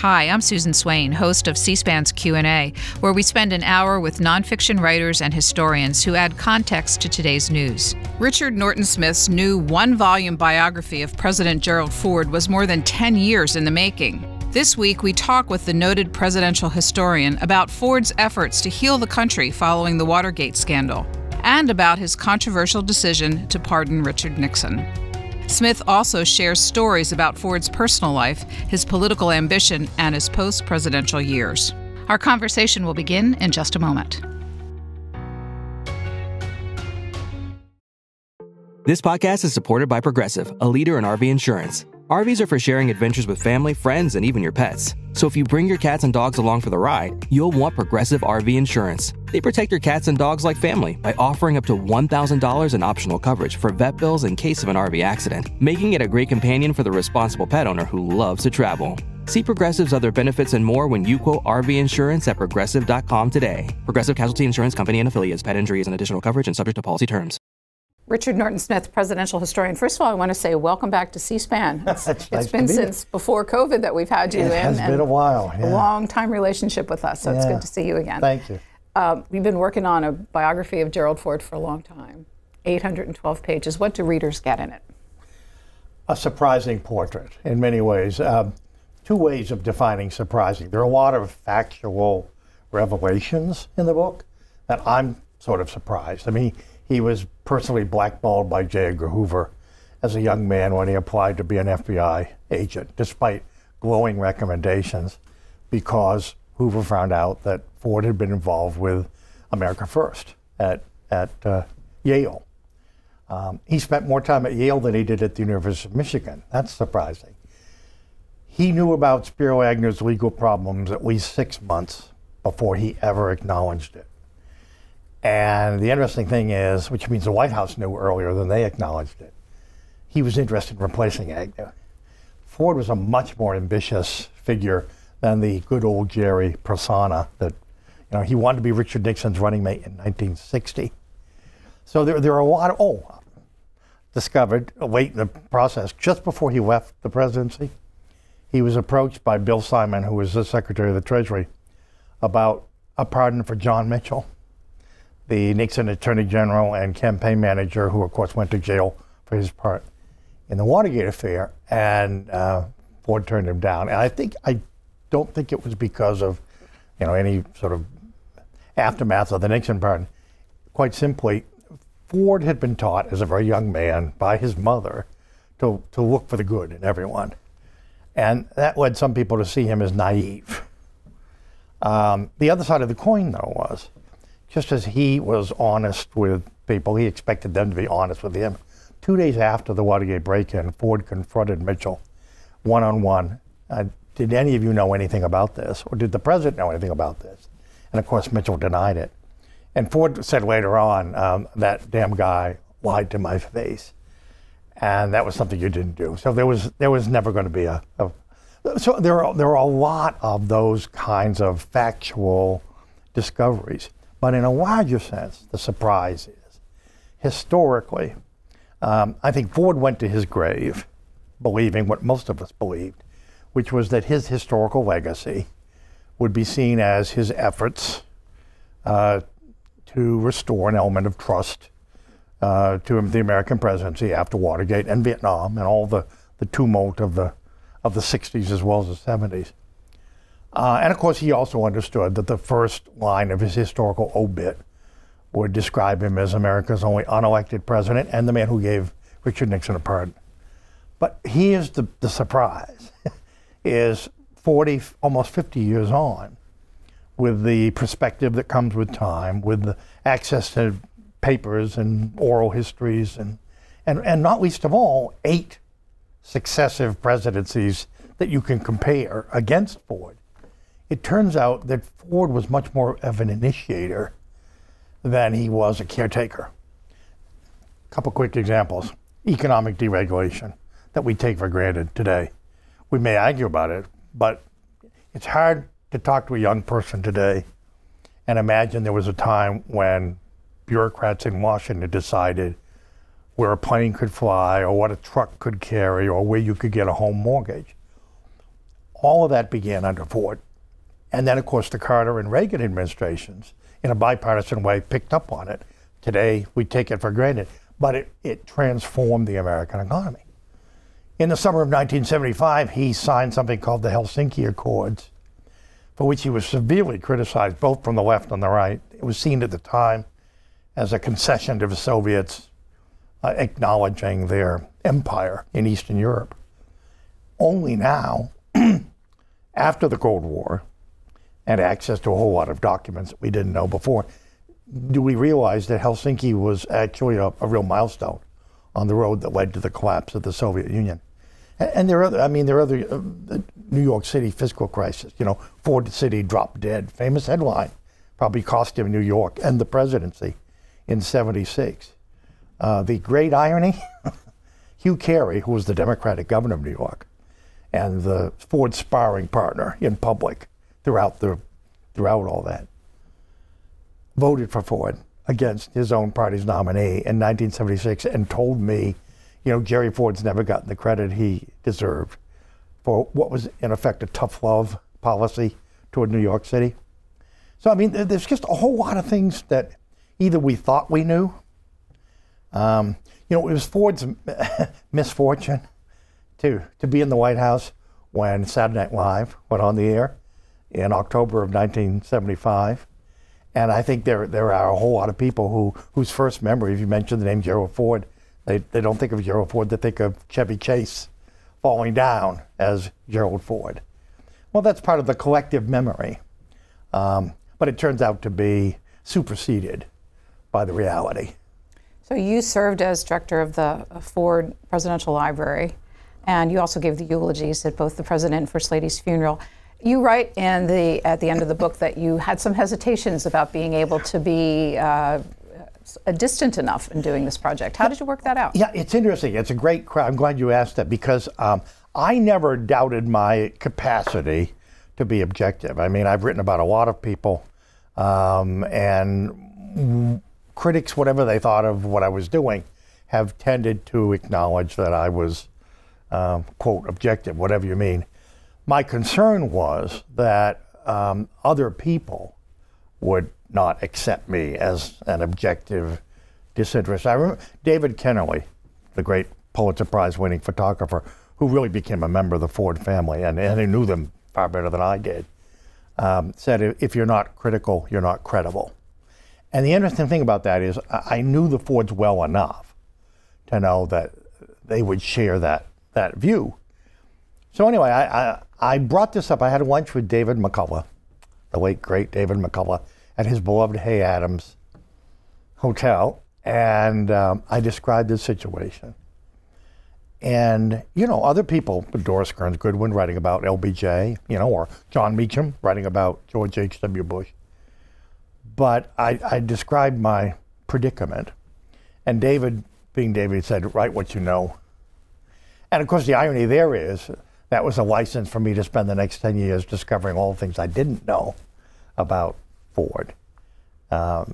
Hi, I'm Susan Swain, host of C-SPAN's Q&A, where we spend an hour with nonfiction writers and historians who add context to today's news. Richard Norton Smith's new one-volume biography of President Gerald Ford was more than 10 years in the making. This week, we talk with the noted presidential historian about Ford's efforts to heal the country following the Watergate scandal, and about his controversial decision to pardon Richard Nixon. Smith also shares stories about Ford's personal life, his political ambition, and his post-presidential years. Our conversation will begin in just a moment. This podcast is supported by Progressive, a leader in RV insurance. RVs are for sharing adventures with family, friends, and even your pets. So if you bring your cats and dogs along for the ride, you'll want Progressive RV insurance. They protect your cats and dogs like family by offering up to $1,000 in optional coverage for vet bills in case of an RV accident, making it a great companion for the responsible pet owner who loves to travel. See Progressive's other benefits and more when you quote RV insurance at Progressive.com today. Progressive Casualty Insurance Company and Affiliates. Pet injury is an additional coverage and subject to policy terms. Richard Norton Smith, presidential historian. First of all, I want to say welcome back to C-SPAN. It's been since before COVID that we've had you in. It has been a while. Yeah. A long-time relationship with us, so it's good to see you again. Thank you. We've been working on a biography of Gerald Ford for a long time, 812 pages. What do readers get in it? A surprising portrait in many ways. Two ways of defining surprising. There are a lot of factual revelations in the book that I'm sort of surprised. I mean, he was personally blackballed by J. Edgar Hoover as a young man when he applied to be an FBI agent, despite glowing recommendations, because Hoover found out that Ford had been involved with America First at Yale. He spent more time at Yale than he did at the University of Michigan. That's surprising. He knew about Spiro Agnew's legal problems at least 6 months before he ever acknowledged it. And the interesting thing is, which means the White House knew earlier than they acknowledged it, he was interested in replacing Agnew. Ford was a much more ambitious figure than the good old Jerry persona that, he wanted to be Richard Nixon's running mate in 1960. So there are a lot of, discovered late in the process, just before he left the presidency, he was approached by Bill Simon, who was the Secretary of the Treasury, about a pardon for John Mitchell, the Nixon Attorney General and campaign manager, who of course went to jail for his part in the Watergate affair, and Ford turned him down. And I don't think it was because of, any sort of aftermath of the Nixon pardon. Quite simply, Ford had been taught as a very young man by his mother to look for the good in everyone, and that led some people to see him as naive. The other side of the coin, though, was, just as he was honest with people, he expected them to be honest with him. 2 days after the Watergate break-in, Ford confronted Mitchell one-on-one. Did any of you know anything about this? Or did the president know anything about this? And of course, Mitchell denied it. And Ford said later on, that damn guy lied to my face. And that was something you didn't do. So there was never going to be so there are a lot of those kinds of factual discoveries. But in a larger sense, the surprise is, historically, I think Ford went to his grave believing what most of us believed, which was that his historical legacy would be seen as his efforts to restore an element of trust to the American presidency after Watergate and Vietnam and all the tumult of the 60s as well as the 70s. And of course, he also understood that the first line of his historical obit would describe him as America's only unelected president and the man who gave Richard Nixon a pardon. But here's the surprise, is almost 50 years on, with the perspective that comes with time, with the access to papers and oral histories, and not least of all, 8 successive presidencies that you can compare against Ford. It turns out that Ford was much more of an initiator than he was a caretaker. A couple quick examples. Economic deregulation that we take for granted today. We may argue about it, but it's hard to talk to a young person today and imagine there was a time when bureaucrats in Washington decided where a plane could fly or what a truck could carry or where you could get a home mortgage. All of that began under Ford. And then, of course, the Carter and Reagan administrations, in a bipartisan way, picked up on it. Today, we take it for granted, but it transformed the American economy. In the summer of 1975, he signed something called the Helsinki Accords, for which he was severely criticized, both from the left and the right. It was seen at the time as a concession to the Soviets, acknowledging their empire in Eastern Europe. Only now, after the Cold War, and access to a whole lot of documents that we didn't know before, do we realize that Helsinki was actually a real milestone on the road that led to the collapse of the Soviet Union. And there are other, the New York City fiscal crisis, Ford City dropped dead, famous headline, probably cost him New York and the presidency in '76. The great irony, Hugh Carey, who was the Democratic governor of New York, and the Ford sparring partner in public throughout all that, voted for Ford against his own party's nominee in 1976 and told me, Jerry Ford's never gotten the credit he deserved for what was, in effect, a tough love policy toward New York City. So, there's just a whole lot of things that either we thought we knew. It was Ford's misfortune to be in the White House when Saturday Night Live went on the air in October of 1975. And I think there are a whole lot of people whose first memory, if you mention the name Gerald Ford, they don't think of Gerald Ford, they think of Chevy Chase falling down as Gerald Ford. Well, that's part of the collective memory. But it turns out to be superseded by the reality. So you served as director of the Ford Presidential Library, and you also gave the eulogies at both the President and First Lady's funeral. You write at the end of the book that you had some hesitations about being able to be distant enough in doing this project. How did you work that out? Yeah, it's interesting. It's a great crowd. I'm glad you asked that because I never doubted my capacity to be objective. I've written about a lot of people, and critics, whatever they thought of what I was doing, have tended to acknowledge that I was, quote, objective, whatever you mean. My concern was that other people would not accept me as an objective disinterest. I remember David Kennerly, the great Pulitzer Prize-winning photographer, who really became a member of the Ford family and he knew them far better than I did, said, if you're not critical, you're not credible. And the interesting thing about that is I knew the Fords well enough to know that they would share that view. So anyway, I brought this up. I had lunch with David McCullough, the late, great David McCullough, at his beloved Hay Adams Hotel, and I described the situation. And, other people, Doris Kearns Goodwin writing about LBJ, or John Meacham writing about George H.W. Bush. But I described my predicament. And David, being David, said, write what you know. And of course, the irony there is that was a license for me to spend the next 10 years discovering all the things I didn't know about Ford. In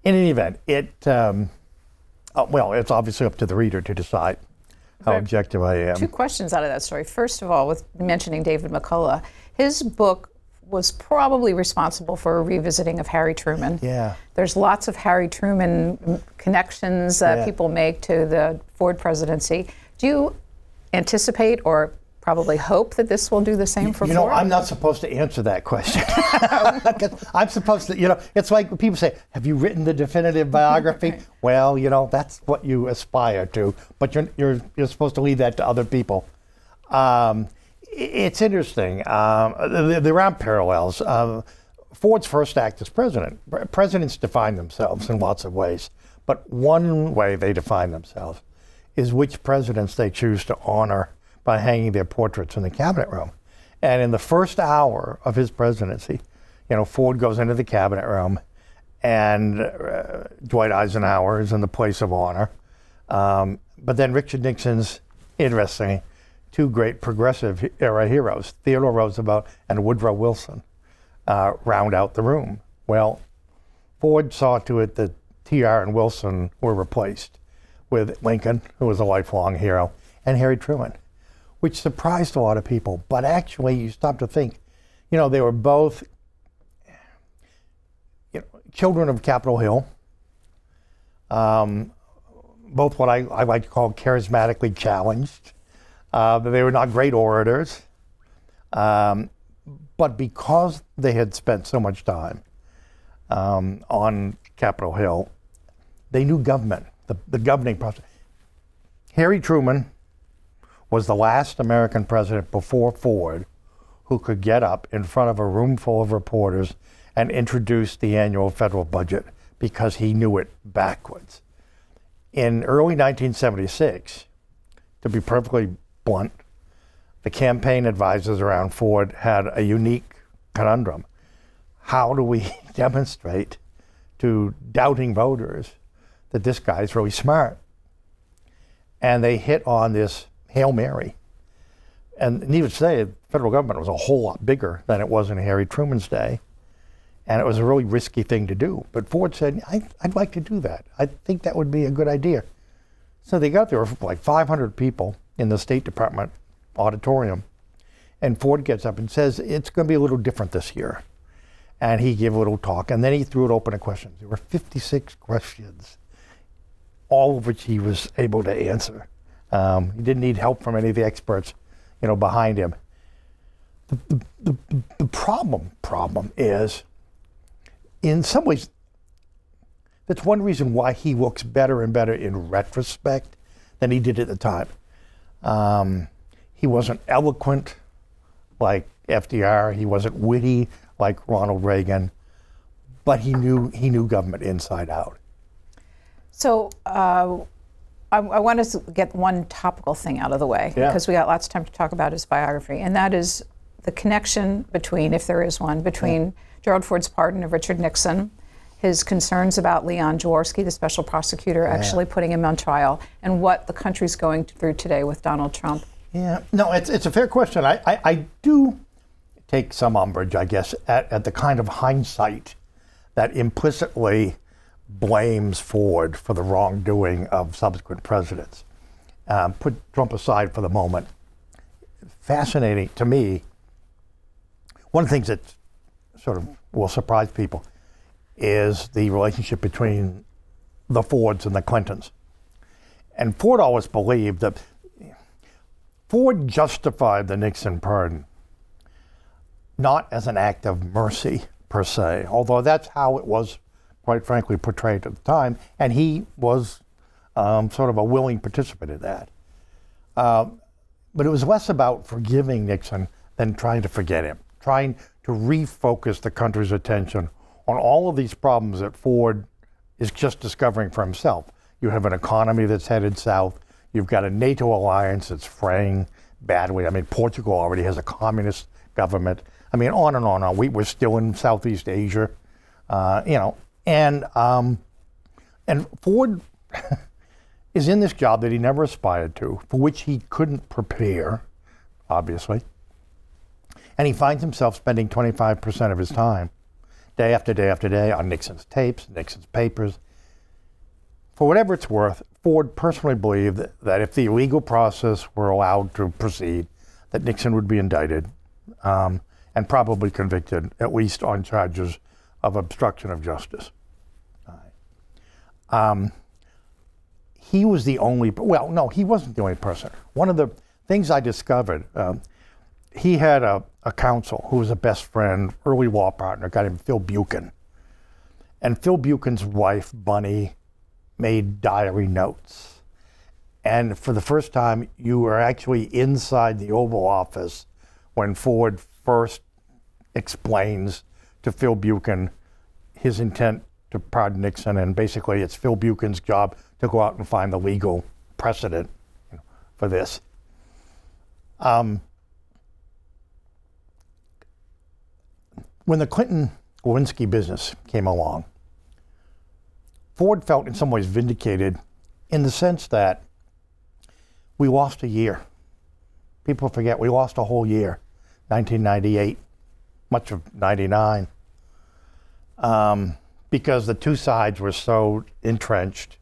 any event, it's obviously up to the reader to decide how objective I am. Two questions out of that story. First of all, with mentioning David McCullough, his book was probably responsible for a revisiting of Harry Truman. Yeah. There's lots of Harry Truman connections that people make to the Ford presidency. Do you anticipate or probably hope that this will do the same for Ford? I'm not supposed to answer that question. I'm supposed to, it's like when people say, have you written the definitive biography? Right. Well, that's what you aspire to, but you're supposed to leave that to other people. It's interesting. There are parallels. Ford's first act as president. Presidents define themselves in lots of ways, but one way they define themselves is which presidents they choose to honor by hanging their portraits in the cabinet room. And in the first hour of his presidency, Ford goes into the cabinet room and Dwight Eisenhower is in the place of honor. But then Richard Nixon's, interestingly, two great progressive era heroes, Theodore Roosevelt and Woodrow Wilson, round out the room. Well, Ford saw to it that TR and Wilson were replaced with Lincoln, who was a lifelong hero, and Harry Truman. which surprised a lot of people. But actually, you stop to think, they were both children of Capitol Hill, both what I like to call charismatically challenged. They were not great orators, but because they had spent so much time on Capitol Hill, they knew government, the governing process. Harry Truman was the last American president before Ford who could get up in front of a room full of reporters and introduce the annual federal budget because he knew it backwards. In early 1976, to be perfectly blunt, the campaign advisors around Ford had a unique conundrum. How do we demonstrate to doubting voters that this guy's really smart? And they hit on this Hail Mary. And needless to say, the federal government was a whole lot bigger than it was in Harry Truman's day. And it was a really risky thing to do. But Ford said, I'd like to do that. I think that would be a good idea. So they got there were like 500 people in the State Department auditorium. And Ford gets up and says, it's going to be a little different this year. And he gave a little talk, and then he threw it open to questions. There were 56 questions, all of which he was able to answer. He didn't need help from any of the experts, behind him. The problem is, in some ways, that's one reason why he looks better and better in retrospect than he did at the time. He wasn't eloquent like FDR. He wasn't witty like Ronald Reagan, but he knew government inside out. So I want to get one topical thing out of the way, because we got lots of time to talk about his biography, and that is the connection between, if there is one, between Gerald Ford's pardon of Richard Nixon, his concerns about Leon Jaworski, the special prosecutor, actually putting him on trial, and what the country's going through today with Donald Trump. Yeah, no, it's a fair question. I do take some umbrage, I guess, at the kind of hindsight that implicitly blames Ford for the wrongdoing of subsequent presidents. Put Trump aside for the moment. Fascinating to me, one of the things that sort of will surprise people is the relationship between the Fords and the Clintons. And Ford always believed that Ford justified the Nixon pardon not as an act of mercy per se, although that's how it was, quite frankly, portrayed at the time, and he was sort of a willing participant in that. But it was less about forgiving Nixon than trying to forget him, trying to refocus the country's attention on all of these problems that Ford is just discovering for himself. You have an economy that's headed south. You've got a NATO alliance that's fraying badly. I mean, Portugal already has a communist government. I mean, on and on and on. We're still in Southeast Asia, and Ford is in this job that he never aspired to, for which he couldn't prepare, obviously. And he finds himself spending 25% of his time, day after day after day, on Nixon's tapes, Nixon's papers. For whatever it's worth, Ford personally believed that if the legal process were allowed to proceed, that Nixon would be indicted and probably convicted, at least on charges of obstruction of justice. He was the only, well, no, he wasn't the only person. One of the things I discovered, he had a counsel who was a best friend, early law partner, a guy named Phil Buchan. And Phil Buchan's wife, Bunny, made diary notes. And for the first time, you were actually inside the Oval Office when Ford first explains to Phil Buchan his intent to pardon Nixon, and basically it's Phil Buchan's job to go out and find the legal precedent for this. When the Clinton-Lewinsky business came along, Ford felt in some ways vindicated in the sense that we lost a year. People forget we lost a whole year, 1998, much of 99, because the two sides were so entrenched.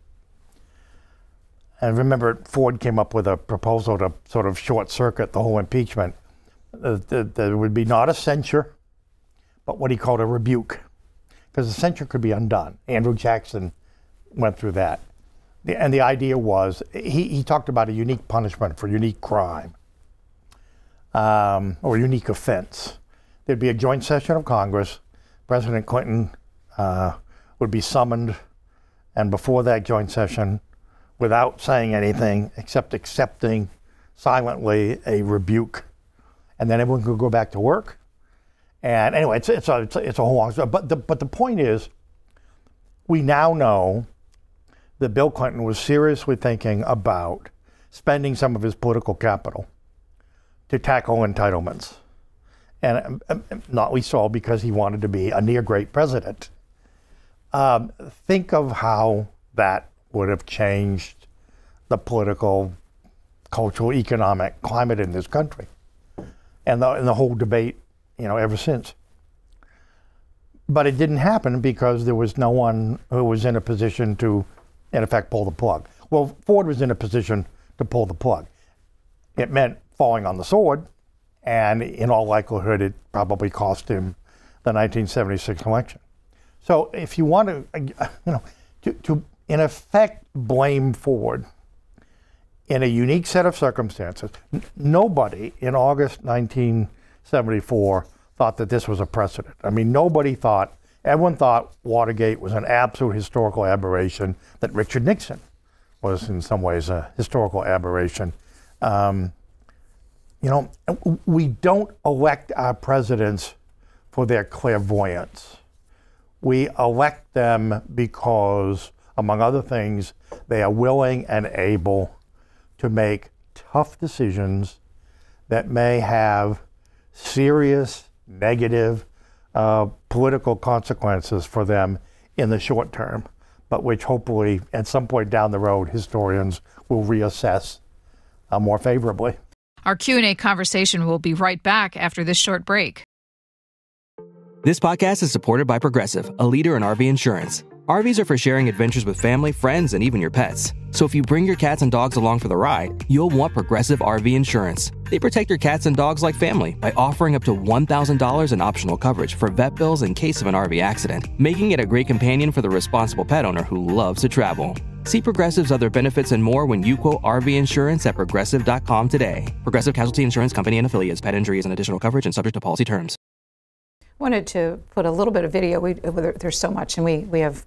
And remember, Ford came up with a proposal to sort of short circuit the whole impeachment. There would be not a censure, but what he called a rebuke, because the censure could be undone. Andrew Jackson went through that. And the idea was, he talked about a unique punishment for unique crime or unique offense. There'd be a joint session of Congress. President Clinton would be summoned, and before that joint session, without saying anything except accepting silently a rebuke, and then everyone could go back to work. And anyway, it's a whole long story. But the point is, we now know that Bill Clinton was seriously thinking about spending some of his political capital to tackle entitlements. And not least all because he wanted to be a near great president. Think of how that would have changed the political, cultural, economic climate in this country, and the whole debate, ever since. But it didn't happen because there was no one who was in a position to, in effect, pull the plug. Well, Ford was in a position to pull the plug. It meant falling on the sword, and in all likelihood, it probably cost him the 1976 election. So if you want to in effect blame Ford in a unique set of circumstances, nobody in August 1974 thought that this was a precedent. I mean, everyone thought Watergate was an absolute historical aberration, that Richard Nixon was in some ways a historical aberration. We don't elect our presidents for their clairvoyance. We elect them because, among other things, they are willing and able to make tough decisions that may have serious, negative political consequences for them in the short term, but which hopefully at some point down the road, historians will reassess more favorably. Our Q&A conversation will be right back after this short break. This podcast is supported by Progressive, a leader in RV insurance. RVs are for sharing adventures with family, friends, and even your pets. So if you bring your cats and dogs along for the ride, you'll want Progressive RV insurance. They protect your cats and dogs like family by offering up to $1,000 in optional coverage for vet bills in case of an RV accident, making it a great companion for the responsible pet owner who loves to travel. See Progressive's other benefits and more when you quote RV insurance at Progressive.com today. Progressive Casualty Insurance Company and affiliates. Pet injury is an additional coverage and subject to policy terms. Wanted to put a little bit of video. There's so much, and we have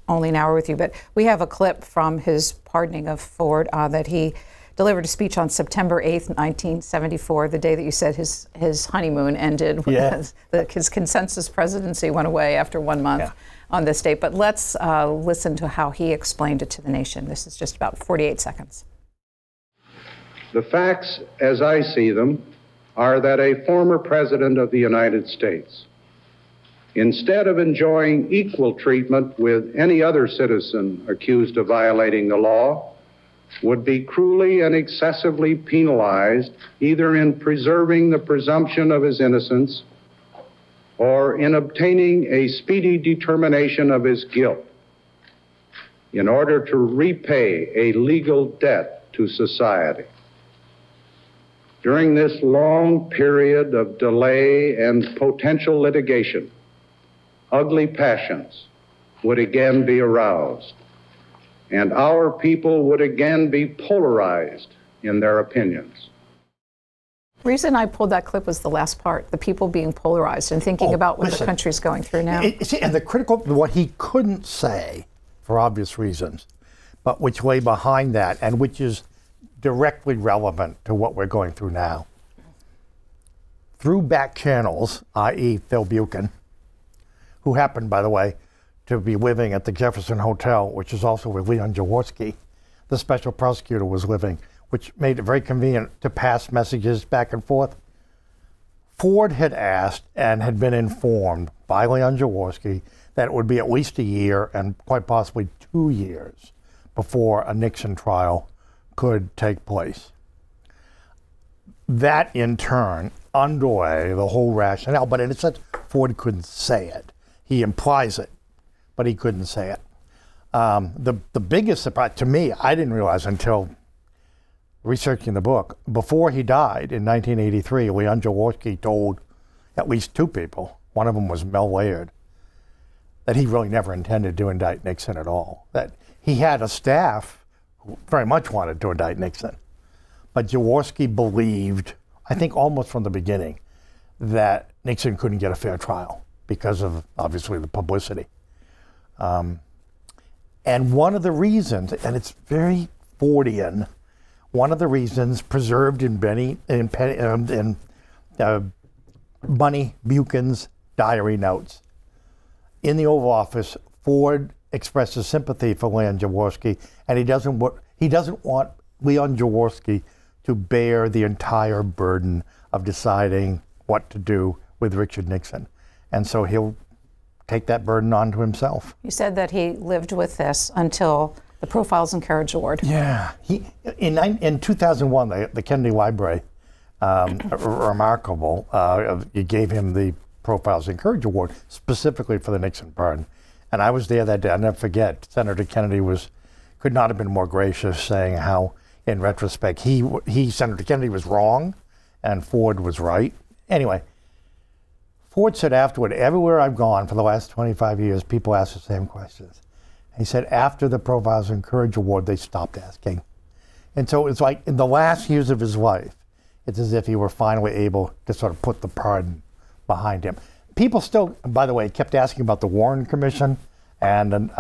only an hour with you, but we have a clip from his pardoning of Ford that he delivered a speech on September 8th, 1974, the day that you said his honeymoon ended. Yeah. His consensus presidency went away after 1 month on this date. But let's listen to how he explained it to the nation. This is just about 48 seconds. The facts, as I see them, are that a former president of the United States, instead of enjoying equal treatment with any other citizen accused of violating the law, would be cruelly and excessively penalized either in preserving the presumption of his innocence or in obtaining a speedy determination of his guilt in order to repay a legal debt to society. During this long period of delay and potential litigation, ugly passions would again be aroused, and our people would again be polarized in their opinions. The reason I pulled that clip was the last part, the people being polarized and thinking about what the country's going through now. And the critical, what he couldn't say, for obvious reasons, but which lay behind that and which is directly relevant to what we're going through now. Through back channels, i.e. Phil Buchan, who happened, by the way, to be living at the Jefferson Hotel, which is also where Leon Jaworski, the special prosecutor, was living, which made it very convenient to pass messages back and forth. Ford had asked and had been informed by Leon Jaworski that it would be at least a year and quite possibly 2 years before a Nixon trial could take place. That, in turn, underlay the whole rationale, but in a sense, Ford couldn't say it. He implies it, but he couldn't say it. The biggest surprise to me, I didn't realize until researching the book, before he died in 1983, Leon Jaworski told at least two people, one of them was Mel Laird, that he really never intended to indict Nixon at all. That he had a staff who very much wanted to indict Nixon. But Jaworski believed, I think almost from the beginning, that Nixon couldn't get a fair trial because of, obviously, the publicity. And one of the reasons, and it's very Fordian, one of the reasons preserved in Bunny Buchan's diary notes. In the Oval Office, Ford expresses sympathy for Leon Jaworski, and he doesn't want Leon Jaworski to bear the entire burden of deciding what to do with Richard Nixon. And so he'll take that burden onto himself. You said that he lived with this until the Profiles in Courage Award. Yeah. In 2001, the Kennedy Library, remarkable, you gave him the Profiles in Courage Award specifically for the Nixon pardon. And I was there that day. I'll never forget. Senator Kennedy could not have been more gracious, saying how, in retrospect, Senator Kennedy was wrong and Ford was right. Anyway, Ford said afterward, everywhere I've gone for the last 25 years, people ask the same questions. He said after the Profiles in Courage Award, they stopped asking. And so it's like in the last years of his life, it's as if he were finally able to sort of put the pardon behind him. People still, by the way, kept asking about the Warren Commission and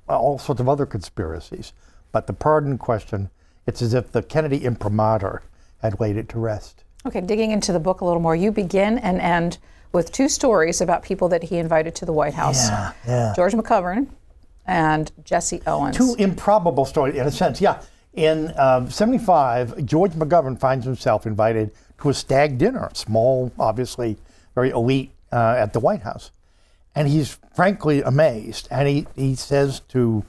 all sorts of other conspiracies. But the pardon question, it's as if the Kennedy imprimatur had laid it to rest. Okay, digging into the book a little more, you begin and end with two stories about people that he invited to the White House. Yeah. George McGovern and Jesse Owens. Two improbable stories, in a sense, yeah. In 75, George McGovern finds himself invited to a stag dinner, small, obviously very elite, at the White House. And he's frankly amazed. And he says to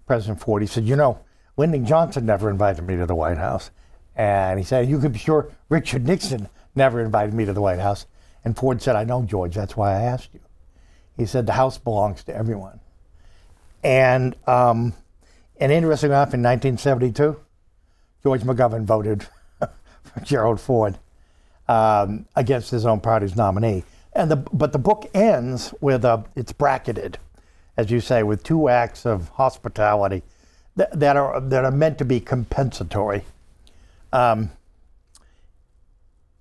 President Ford, he said, you know, Lyndon Johnson never invited me to the White House. And he said, you can be sure Richard Nixon never invited me to the White House. And Ford said, I know, George, that's why I asked you. He said, the House belongs to everyone. And interesting enough, in 1972, George McGovern voted for Gerald Ford against his own party's nominee. But the book ends with it's bracketed, as you say, with two acts of hospitality that are meant to be compensatory.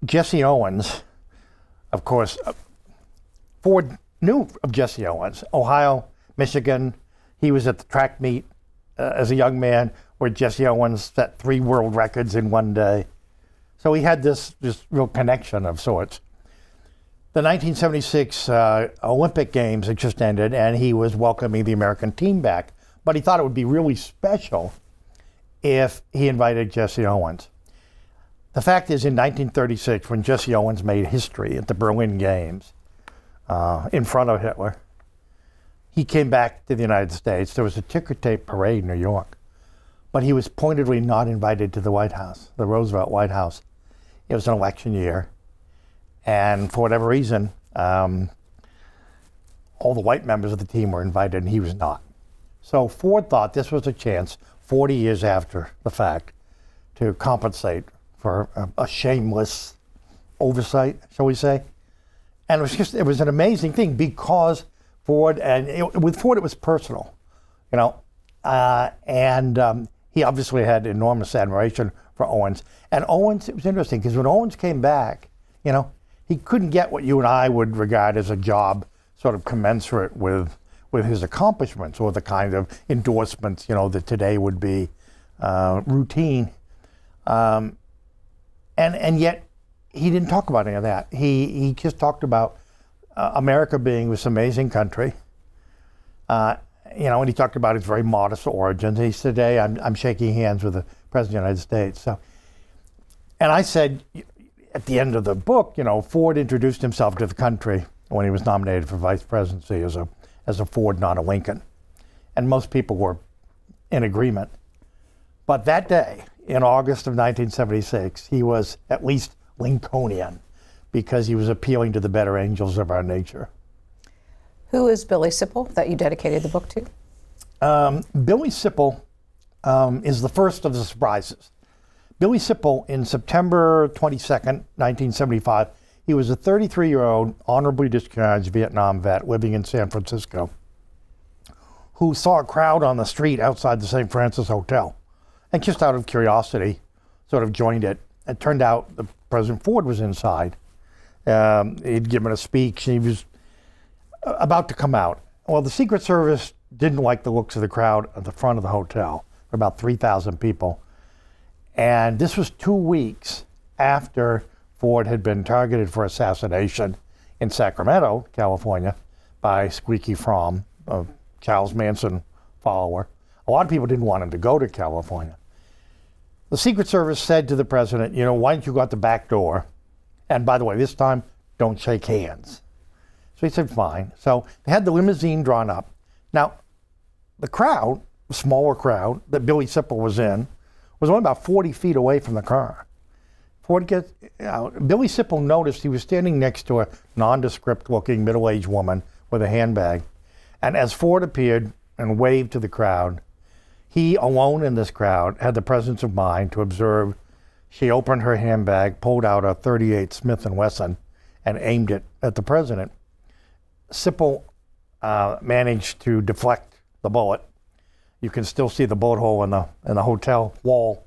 Jesse Owens, of course, Ford knew of Jesse Owens, Ohio, Michigan. He was at the track meet as a young man where Jesse Owens set 3 world records in one day. So he had this real connection of sorts. The 1976 Olympic Games had just ended, and he was welcoming the American team back. But he thought it would be really special if he invited Jesse Owens. The fact is, in 1936, when Jesse Owens made history at the Berlin Games in front of Hitler, he came back to the United States. There was a ticker tape parade in New York, but he was pointedly not invited to the White House, the Roosevelt White House. It was an election year, and for whatever reason, all the white members of the team were invited, and he was not. So Ford thought this was a chance, 40 years after the fact, to compensate for a shameless oversight, shall we say. And it was an amazing thing because Ford, with Ford it was personal, you know, and he obviously had enormous admiration for Owens. And Owens, it was interesting because when Owens came back, you know, he couldn't get what you and I would regard as a job sort of commensurate with his accomplishments or the kind of endorsements, you know, that today would be routine. And yet he didn't talk about any of that. He just talked about America being this amazing country. You know, and he talked about its very modest origins. He said, today I'm shaking hands with the President of the United States. So, and I said, at the end of the book, you know, Ford introduced himself to the country when he was nominated for vice presidency as a Ford, not a Lincoln. And most people were in agreement. But that day, in August of 1976, he was at least Lincolnian because he was appealing to the better angels of our nature. Who is Billy Sipple that you dedicated the book to? Billy Sipple is the first of the surprises. Billy Sipple, in September 22nd, 1975, he was a 33-year-old honorably discharged Vietnam vet living in San Francisco who saw a crowd on the street outside the St. Francis Hotel and just out of curiosity sort of joined it. It turned out that President Ford was inside. He'd given a speech. He was about to come out. Well, the Secret Service didn't like the looks of the crowd at the front of the hotel. There were about 3,000 people. And this was 2 weeks after Ford had been targeted for assassination in Sacramento, California, by Squeaky Fromm, a Charles Manson follower. A lot of people didn't want him to go to California. The Secret Service said to the president, you know, why don't you go out the back door? And by the way, this time, don't shake hands. So he said, fine. So they had the limousine drawn up. Now, the crowd, the smaller crowd that Billy Sipple was in, was only about 40 feet away from the car. Ford gets out. Billy Sipple noticed he was standing next to a nondescript-looking middle-aged woman with a handbag. And as Ford appeared and waved to the crowd, he, alone in this crowd, had the presence of mind to observe. She opened her handbag, pulled out a .38 Smith & Wesson, and aimed it at the president. Sipple managed to deflect the bullet. You can still see the bullet hole in the hotel wall.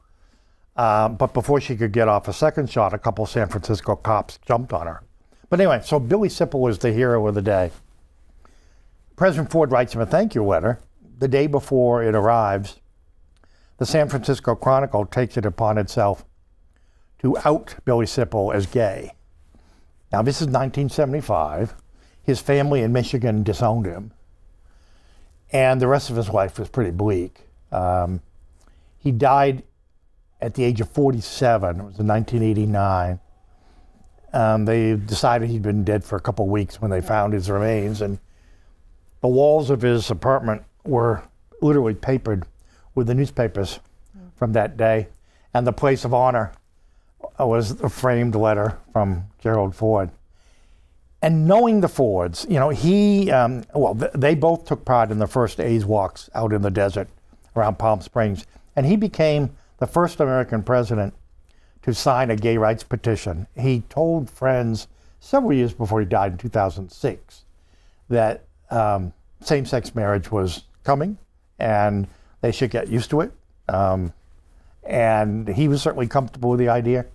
But before she could get off a second shot, a couple San Francisco cops jumped on her. But anyway, so Billy Sipple was the hero of the day. President Ford writes him a thank you letter. The day before it arrives, the San Francisco Chronicle takes it upon itself to out Billy Sipple as gay. Now, this is 1975. His family in Michigan disowned him. And the rest of his life was pretty bleak. He died at the age of 47. It was in 1989. They decided he'd been dead for a couple weeks when they found his remains. And the walls of his apartment were literally papered with the newspapers from that day. And the place of honor was a framed letter from Gerald Ford. And knowing the Fords, you know, they both took part in the first AIDS walks out in the desert around Palm Springs. And he became the first American president to sign a gay rights petition. He told friends several years before he died in 2006 that same-sex marriage was coming and they should get used to it. And he was certainly comfortable with the idea.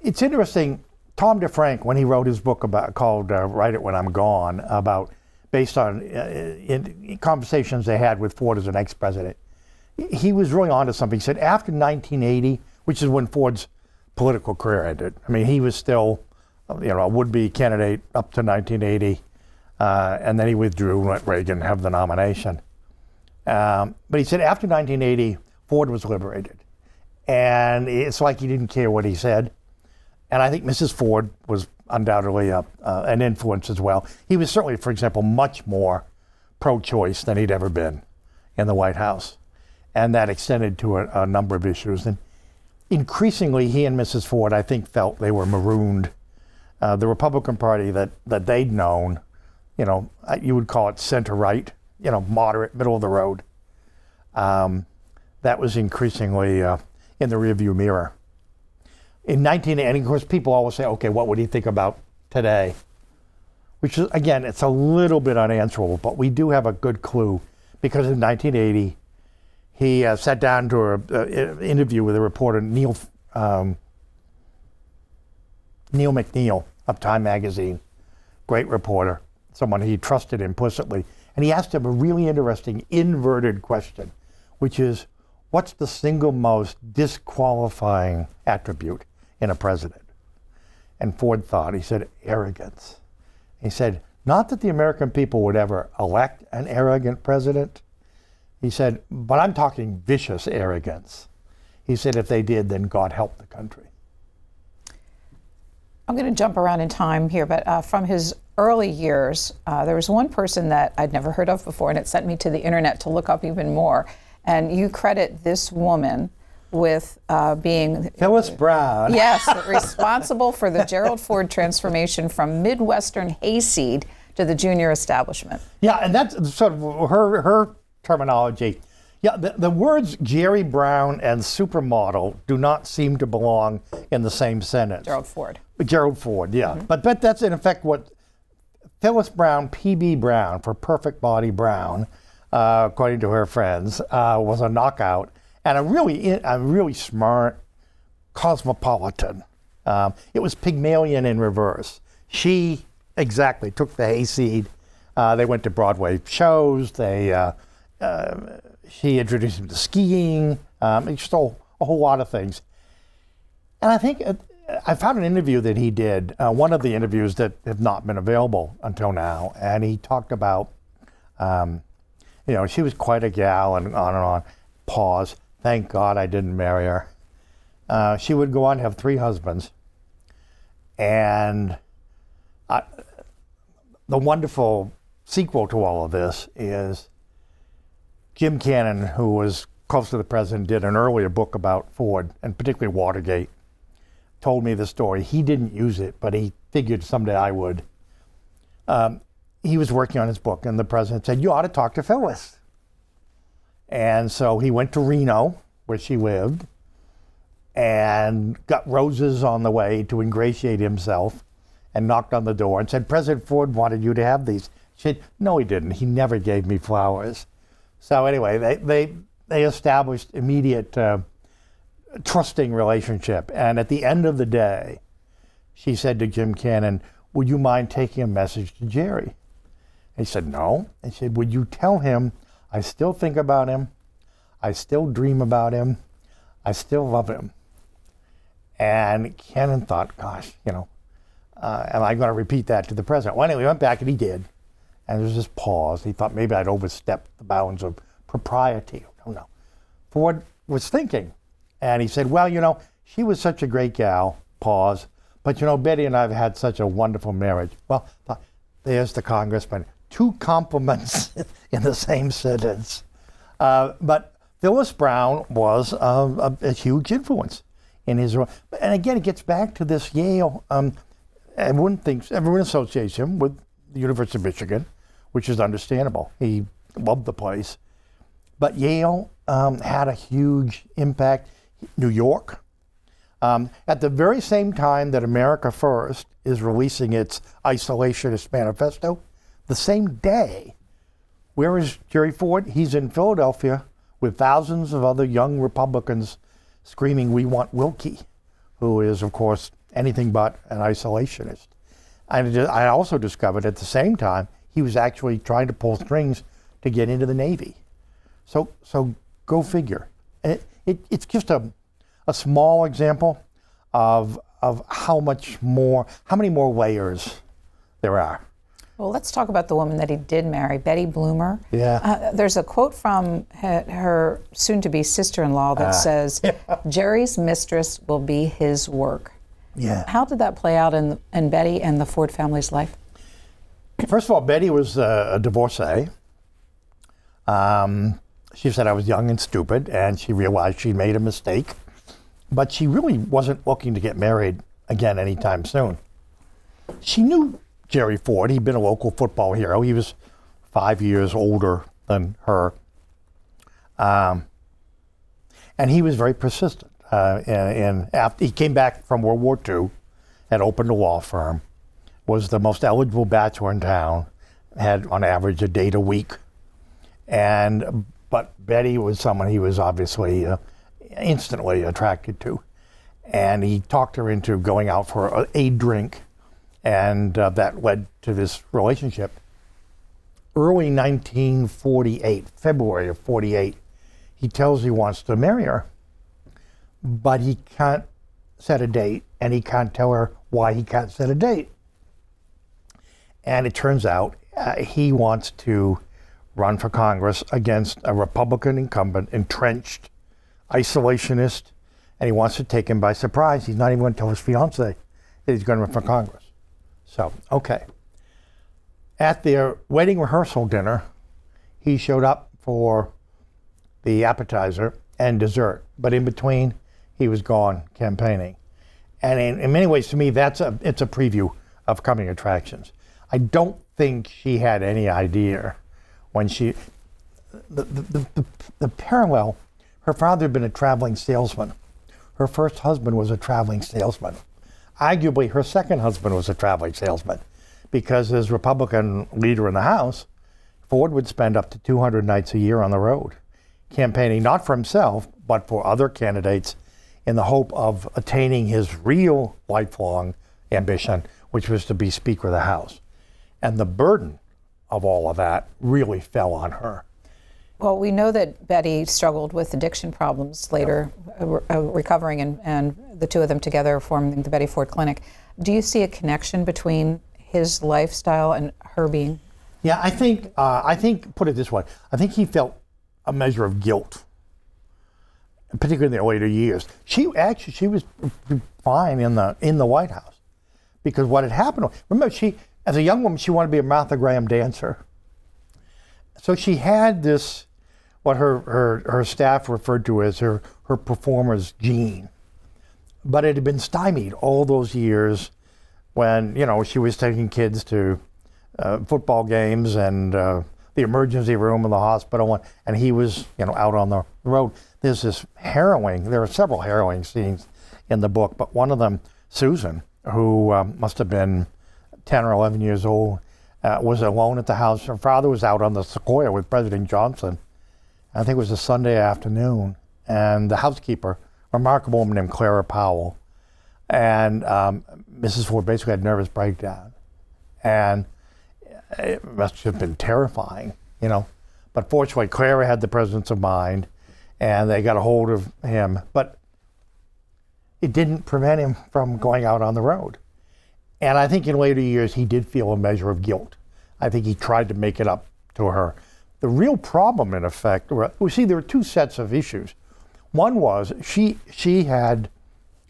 It's interesting, Tom DeFrank, when he wrote his book called Write It When I'm Gone, based on in conversations they had with Ford as an ex-president, he was really onto something. He said after 1980, which is when Ford's political career ended, I mean, he was still, you know, a would-be candidate up to 1980, and then he withdrew and let Reagan have the nomination. But he said after 1980, Ford was liberated. And it's like he didn't care what he said. And I think Mrs. Ford was undoubtedly an influence as well. He was certainly, for example, much more pro-choice than he'd ever been in the White House. And that extended to a number of issues. And increasingly, he and Mrs. Ford, I think, felt they were marooned. The Republican Party that they'd known, you know, you would call it center-right, you know, moderate, middle of the road. That was increasingly in the rearview mirror. In and of course, people always say, okay, what would he think about today? Which is, again, it's a little bit unanswerable, but we do have a good clue because in 1980, he sat down to an interview with a reporter, Neil McNeil of Time magazine, great reporter, someone he trusted implicitly. And he asked him a really interesting inverted question, which is, what's the single most disqualifying attribute in a president? And Ford thought, he said, arrogance. He said, not that the American people would ever elect an arrogant president. He said, but I'm talking vicious arrogance. He said, if they did, then God help the country. I'm going to jump around in time here, but from his early years, there was one person that I'd never heard of before, and it sent me to the internet to look up even more. And you credit this woman with being Phyllis Brown. Yes, responsible for the Gerald Ford transformation from Midwestern hayseed to the junior establishment. Yeah, and that's sort of her terminology. Yeah, the words Jerry Brown and supermodel do not seem to belong in the same sentence. Gerald Ford. Gerald Ford, yeah. But that's in effect what Phyllis Brown, P.B. Brown, for Perfect Body Brown, according to her friends, was a knockout and a really smart cosmopolitan. It was Pygmalion in reverse. She exactly took the hayseed. They went to Broadway shows. She introduced him to skiing. Just a whole lot of things. And I think I found an interview that he did, one of the interviews that have not been available until now, and he talked about, she was quite a gal, and on and on. Pause. Thank God I didn't marry her. She would go on to have 3 husbands, and the wonderful sequel to all of this is Jim Cannon, who was close to the president, did an earlier book about Ford, and particularly Watergate, told me the story. He didn't use it, but he figured someday I would. He was working on his book, and the president said, you ought to talk to Phyllis. And so he went to Reno, where she lived, and got roses on the way to ingratiate himself, and knocked on the door and said, President Ford wanted you to have these. She said, no, he didn't. He never gave me flowers. So anyway, they established immediate trusting relationship. And at the end of the day, she said to Jim Cannon, would you mind taking a message to Jerry? And he said, no. And she said, would you tell him I still think about him, I still dream about him, I still love him? And Cannon thought, gosh, am I going to repeat that to the president? Well, anyway, he went back and he did. And there was this pause. He thought maybe I'd overstepped the bounds of propriety. I don't know. Ford was thinking. And he said, well, she was such a great gal, pause. But, Betty and I have had such a wonderful marriage. Well, there's the congressman. 2 compliments in the same sentence. But Phyllis Brown was a huge influence in his role. And again, it gets back to this Yale. Everyone associates him with the University of Michigan, which is understandable. He loved the place. But Yale had a huge impact. New York. At the very same time that America First is releasing its isolationist manifesto, the same day, where is Jerry Ford? He's in Philadelphia with thousands of other young Republicans screaming, we want Wilkie, who is, of course, anything but an isolationist. And I also discovered at the same time, he was actually trying to pull strings to get into the Navy. So go figure. It's just a small example of how many more layers there are. Well, let's talk about the woman that he did marry, Betty Bloomer. Yeah. There's a quote from her soon-to-be sister-in-law that says, Jerry's mistress will be his work. Yeah. How did that play out in Betty and the Ford family's life? First of all, Betty was a divorcee. She said I was young and stupid, and she realized she made a mistake. But she really wasn't looking to get married again anytime soon. She knew Jerry Ford. He'd been a local football hero. He was 5 years older than her. And he was very persistent. And after he came back from World War II, had opened a law firm, was the most eligible bachelor in town, had on average a date a week. But Betty was someone he was obviously instantly attracted to. And he talked her into going out for a drink, and that led to this relationship. Early 1948, February of 48, he tells he wants to marry her, but he can't set a date, and he can't tell her why he can't set a date. And it turns out he wants to run for Congress against a Republican incumbent, entrenched, isolationist, and he wants to take him by surprise. He's not even going to tell his fiancée that he's going to run for Congress. So, okay. At their wedding rehearsal dinner, he showed up for the appetizer and dessert, but in between, he was gone campaigning. And in many ways, to me, it's a preview of coming attractions. I don't think she had any idea when the parallel, her father had been a traveling salesman. Her first husband was a traveling salesman. Arguably, her second husband was a traveling salesman, because as Republican leader in the House, Ford would spend up to 200 nights a year on the road, campaigning not for himself, but for other candidates in the hope of attaining his real lifelong ambition, which was to be Speaker of the House. And the burden of all of that really fell on her. Well, we know that Betty struggled with addiction problems later, recovering, and the two of them together forming the Betty Ford Clinic. Do you see a connection between his lifestyle and her being? Yeah, I think, put it this way, I think he felt a measure of guilt, particularly in the later years. She was fine in the White House, because what had happened, remember, as a young woman, she wanted to be a Martha Graham dancer. So she had this, what her staff referred to as her performer's gene. But it had been stymied all those years when, she was taking kids to football games and the emergency room in the hospital, and he was, out on the road. There are several harrowing scenes in the book, but one of them, Susan, who must have been 10 or 11 years old, was alone at the house. Her father was out on the Sequoia with President Johnson. I think it was a Sunday afternoon, and the housekeeper, a remarkable woman named Clara Powell, and Mrs. Ford basically had a nervous breakdown. And it must have been terrifying, But fortunately, Clara had the presence of mind, and they got a hold of him. But it didn't prevent him from going out on the road. And I think in later years, he did feel a measure of guilt. I think he tried to make it up to her. The real problem, in effect, there were two sets of issues. One was she had,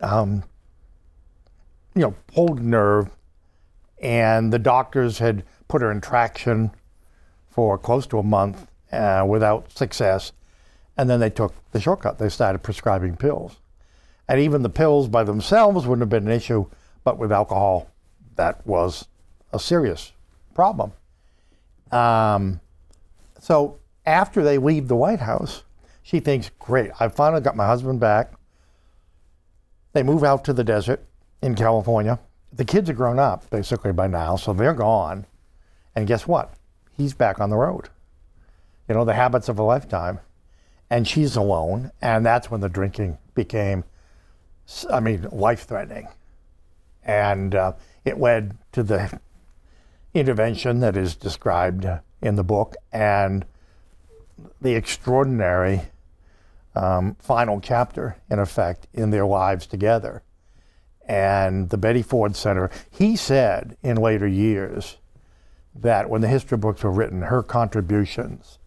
pulled a nerve, and the doctors had put her in traction for close to a month without success. And then they took the shortcut. They started prescribing pills. And even the pills by themselves wouldn't have been an issue, but with alcohol, that was a serious problem. So after they leave the White House, she thinks, great, I finally got my husband back. They move out to the desert in California. The kids are grown up, basically, by now, so they're gone. And guess what? He's back on the road. The habits of a lifetime. And she's alone, and that's when the drinking became, life-threatening. And it led to the intervention that is described in the book and the extraordinary final chapter, in effect, in their lives together. And the Betty Ford Center, he said in later years that when the history books were written, her contributions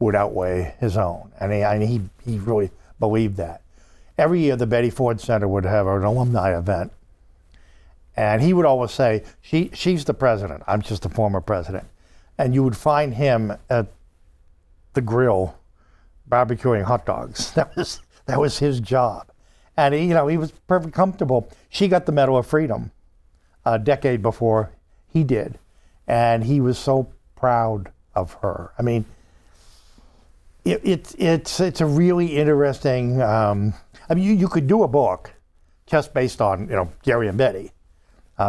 would outweigh his own. And he really believed that. Every year, the Betty Ford Center would have an alumni event. And he would always say, she's the president, I'm just the former president. And you would find him at the grill barbecuing hot dogs. That was his job. And he was perfectly comfortable. She got the Medal of Freedom a decade before he did. And he was so proud of her. It's a really interesting, you could do a book just based on, Gary and Betty.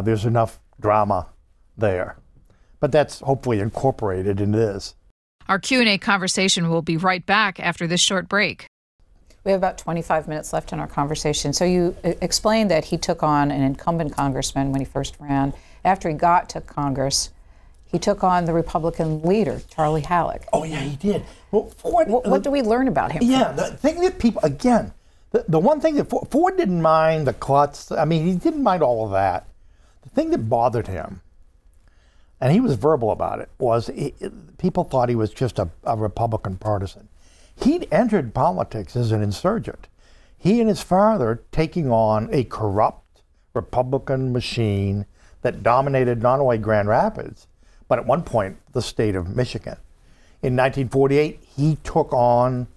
There's enough drama there. But that's hopefully incorporated into this. Our Q&A conversation will be right back after this short break. We have about 25 minutes left in our conversation. So you explained that he took on an incumbent congressman when he first ran. After he got to Congress, he took on the Republican leader, Charlie Halleck. Oh, yeah, he did. Well, Ford, what do we learn about him? Yeah, the thing that people, again, the one thing that Ford didn't mind the klutz, he didn't mind all of that. The thing that bothered him, and he was verbal about it, was people thought he was just a Republican partisan. He'd entered politics as an insurgent. He and his father taking on a corrupt Republican machine that dominated not only Grand Rapids, but at one point the state of Michigan. In 1948, he took on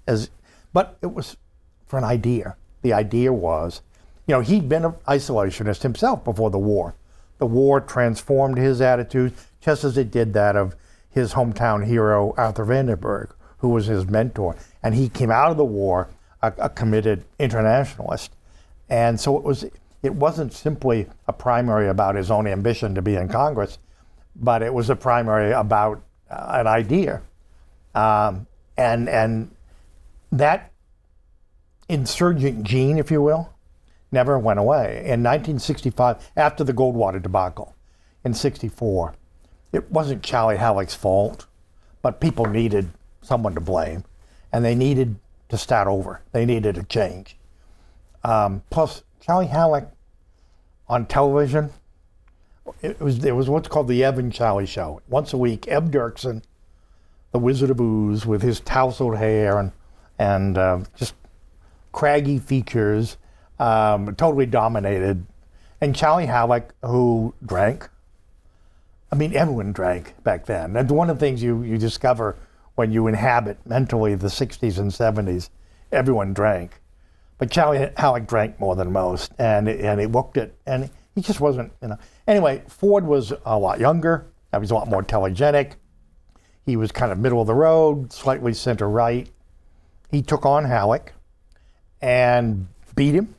but it was for an idea. The idea was, he'd been an isolationist himself before the war. The war transformed his attitude just as it did that of his hometown hero, Arthur Vandenberg, who was his mentor. And he came out of the war a committed internationalist. And so it wasn't simply a primary about his own ambition to be in Congress, but it was a primary about an idea. And that insurgent gene, if you will, never went away. In 1965, after the Goldwater debacle, in 64, it wasn't Charlie Halleck's fault, but people needed someone to blame, and they needed to start over. They needed a change. Plus, Charlie Halleck on television, it was what's called the Ev and Charlie Show. Once a week, Ev Dirksen, the Wizard of Ooze, with his tousled hair and just craggy features, totally dominated. And Charlie Halleck, who drank. I mean, everyone drank back then. That's one of the things you discover when you inhabit mentally the 60s and 70s. Everyone drank. But Charlie Halleck drank more than most, and he looked it, and he just wasn't, you know. Anyway, Ford was a lot younger. He was a lot more telegenic. He was kind of middle of the road, slightly center-right. He took on Halleck and beat him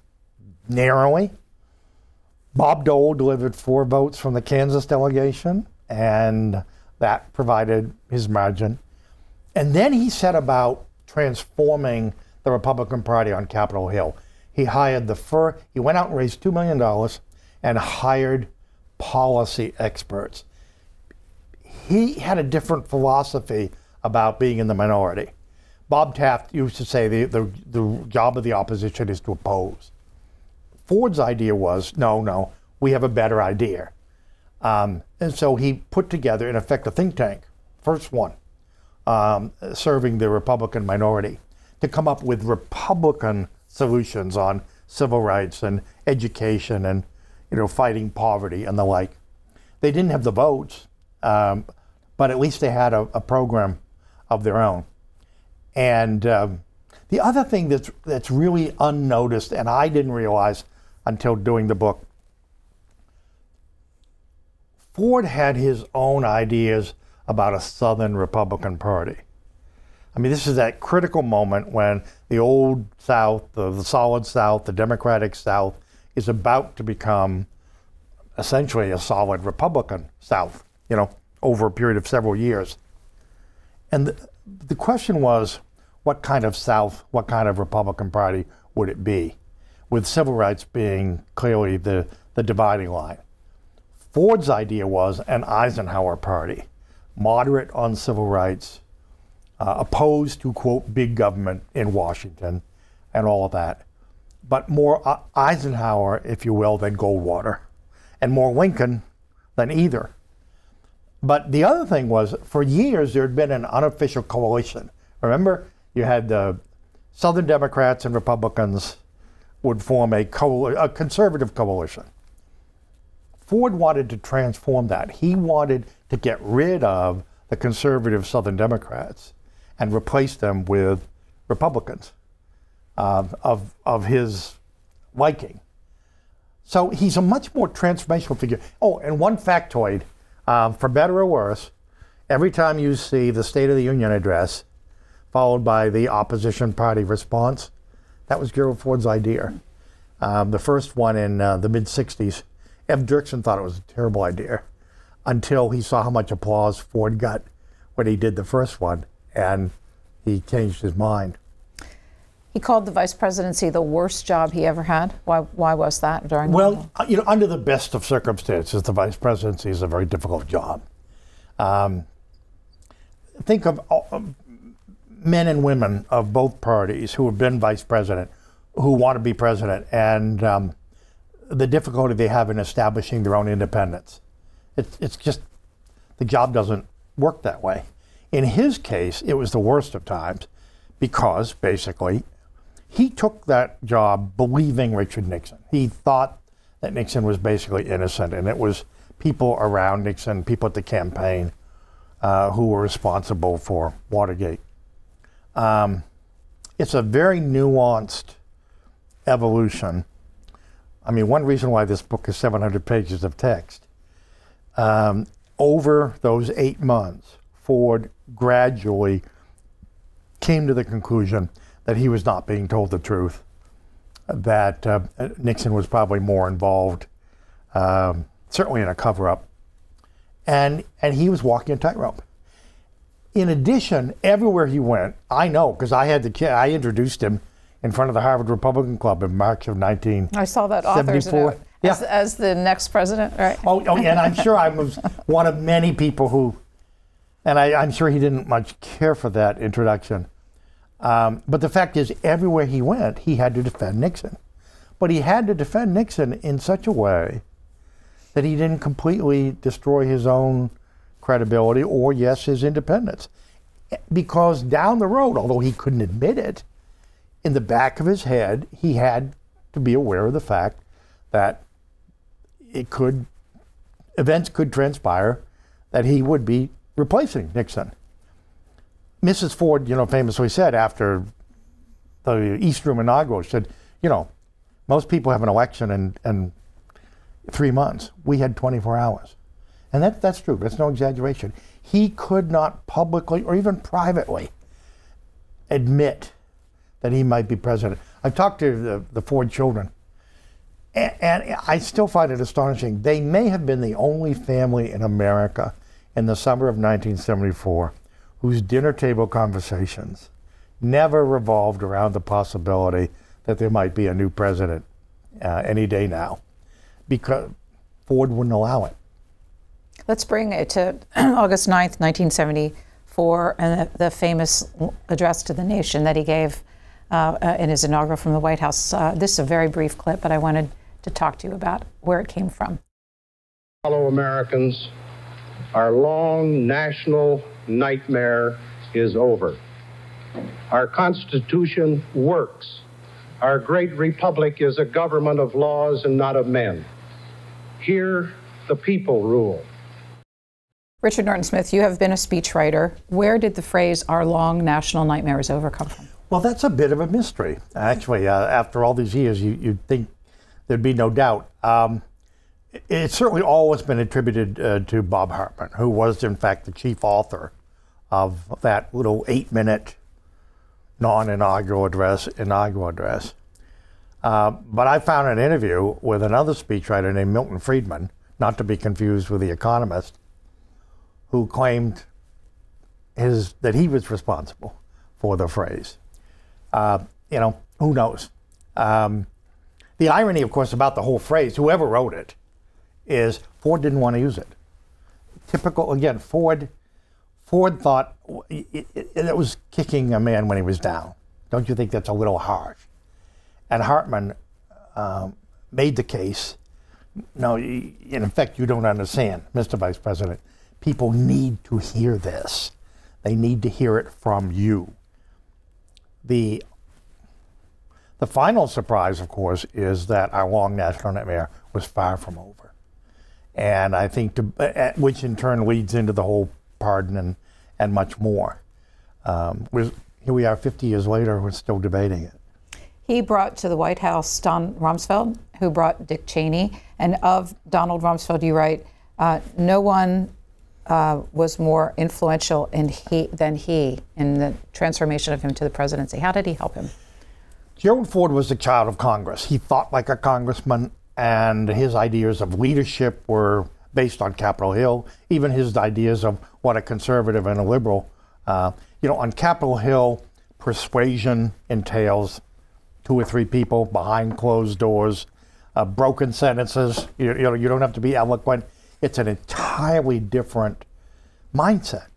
narrowly. Bob Dole delivered 4 votes from the Kansas delegation, and that provided his margin. And then he set about transforming the Republican Party on Capitol Hill. He hired he went out and raised $2 million and hired policy experts. He had a different philosophy about being in the minority. Bob Taft used to say the job of the opposition is to oppose. Ford's idea was, no, we have a better idea. And so he put together, in effect, a think tank, first one, serving the Republican minority, to come up with Republican solutions on civil rights and education and, you know, fighting poverty and the like. They didn't have the votes, but at least they had a program of their own. And the other thing that's really unnoticed, and I didn't realize until doing the book, Ford had his own ideas about a Southern Republican Party. I mean, this is that critical moment when the old South, the solid South, the Democratic South, is about to become essentially a solid Republican South, you know, over a period of several years. And the question was, what kind of South, what kind of Republican Party would it be? With civil rights being clearly the dividing line. Ford's idea was an Eisenhower party, moderate on civil rights, opposed to, quote, big government in Washington and all of that. But more Eisenhower, if you will, than Goldwater, and more Lincoln than either. But the other thing was, for years, there had been an unofficial coalition. Remember, you had the Southern Democrats and Republicans would form a conservative coalition. Ford wanted to transform that. He wanted to get rid of the conservative Southern Democrats and replace them with Republicans of his liking. So he's a much more transformational figure. Oh, and one factoid, for better or worse, every time you see the State of the Union address followed by the opposition party response, that was Gerald Ford's idea. The first one in the mid-60s, Ev Dirksen thought it was a terrible idea until he saw how much applause Ford got when he did the first one, and he changed his mind. He called the vice presidency the worst job he ever had. Why was that during? Well, you know, under the best of circumstances, the vice presidency is a very difficult job. Think of men and women of both parties who have been vice president, who want to be president, and the difficulty they have in establishing their own independence. It's just, the job doesn't work that way. In his case, it was the worst of times because, basically, he took that job believing Richard Nixon. He thought that Nixon was basically innocent, and it was people around Nixon, people at the campaign, who were responsible for Watergate. It's a very nuanced evolution. I mean, one reason why this book is 700 pages of text. Over those 8 months, Ford gradually came to the conclusion that he was not being told the truth, that Nixon was probably more involved, certainly in a cover-up, and he was walking a tightrope. In addition, everywhere he went, I know, because I introduced him in front of the Harvard Republican Club in March of 1974. I saw that author's note. Yeah. As the next president, right? Oh, and I'm sure I was one of many people who, and I'm sure he didn't much care for that introduction. But the fact is, everywhere he went, he had to defend Nixon. But he had to defend Nixon in such a way that he didn't completely destroy his own credibility or, yes, his independence. Because down the road, although he couldn't admit it, in the back of his head, he had to be aware of the fact that events could transpire that he would be replacing Nixon. Mrs. Ford, famously said after the East Room inaugural, she said, most people have an election in 3 months. We had 24 hours. And that's true. That's no exaggeration. He could not publicly or even privately admit that he might be president. I've talked to the Ford children, and I still find it astonishing. They may have been the only family in America in the summer of 1974 whose dinner table conversations never revolved around the possibility that there might be a new president any day now, because Ford wouldn't allow it. Let's bring it to August 9th, 1974, and the famous address to the nation that he gave in his inaugural from the White House. This is a very brief clip, but I wanted to talk to you about where it came from. Fellow Americans, our long national nightmare is over. Our Constitution works. Our great republic is a government of laws and not of men. Here, the people rule. Richard Norton Smith, you have been a speechwriter. Where did the phrase, "our long national nightmare is over," come from? Well, that's a bit of a mystery. Actually, after all these years, you'd think there'd be no doubt. It's certainly always been attributed to Bob Hartman, who was, in fact, the chief author of that little 8-minute non-inaugural address, But I found an interview with another speechwriter named Milton Friedman, not to be confused with The Economist, who claimed that he was responsible for the phrase. Who knows? The irony, of course, about the whole phrase, whoever wrote it, is Ford didn't want to use it. Typical, again, Ford thought it was kicking a man when he was down. Don't you think that's a little harsh? And Hartman made the case, no, in effect, you don't understand, Mr. Vice President. People need to hear this. They need to hear it from you. The final surprise, of course, is that our long national nightmare was far from over. And I think, which in turn leads into the whole pardon and much more. Here we are 50 years later, we're still debating it. He brought to the White House Don Rumsfeld, who brought Dick Cheney. And of Donald Rumsfeld, you write, no one was more influential than he in the transformation of him to the presidency. How did he help him? Gerald Ford was a child of Congress. He thought like a congressman, and his ideas of leadership were based on Capitol Hill. Even his ideas of what a conservative and a liberal, on Capitol Hill, persuasion entails 2 or 3 people behind closed doors, broken sentences. You don't have to be eloquent. It's an entirely different mindset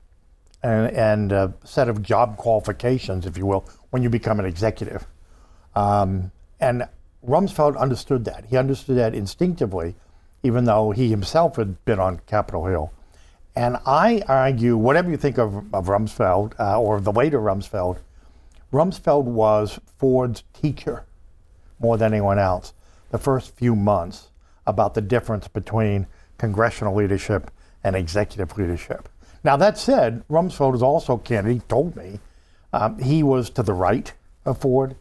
and a set of job qualifications, if you will, when you become an executive. And Rumsfeld understood that. He understood that instinctively, even though he himself had been on Capitol Hill. And I argue, whatever you think of Rumsfeld or the later Rumsfeld, Rumsfeld was Ford's teacher more than anyone else the first few months about the difference between congressional leadership and executive leadership. Now, that said, Rumsfeld is also candid. He told me he was to the right of Ford.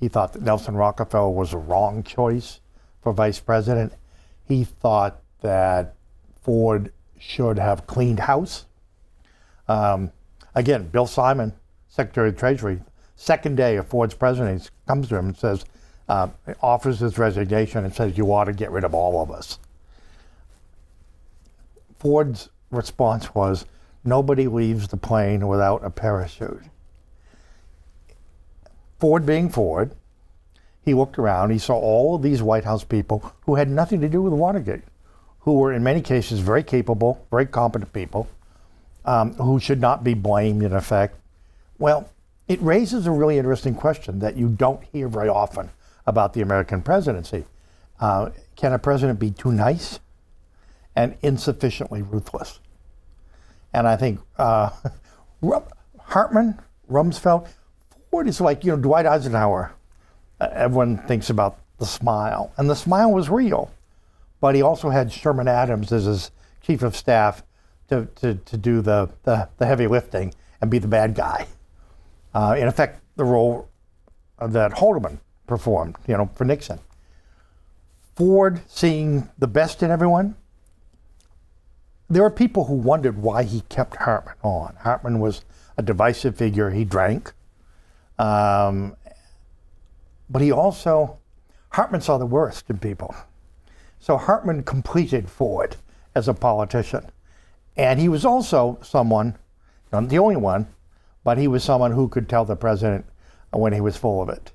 He thought that Nelson Rockefeller was a wrong choice for vice president. He thought that Ford should have cleaned house. Again, Bill Simon Secretary of Treasury, second day of Ford's presidency, comes to him and says, offers his resignation and says, you ought to get rid of all of us. Ford's response was, nobody leaves the plane without a parachute. Ford being Ford, he looked around, he saw all of these White House people who had nothing to do with Watergate, who were in many cases very capable, very competent people, who should not be blamed in effect. Well, it raises a really interesting question that you don't hear very often about the American presidency. Can a president be too nice and insufficiently ruthless? And I think Hartman, Rumsfeld, Ford is like, Dwight Eisenhower. Everyone thinks about the smile, and the smile was real. But he also had Sherman Adams as his chief of staff to do the heavy lifting and be the bad guy. In effect, the role that Haldeman performed, for Nixon. Ford seeing the best in everyone. There are people who wondered why he kept Hartman on. Hartman was a divisive figure. He drank. But he also, Hartman saw the worst in people. So Hartman completed Ford as a politician. And he was also someone, not the only one, but he was someone who could tell the president when he was full of it.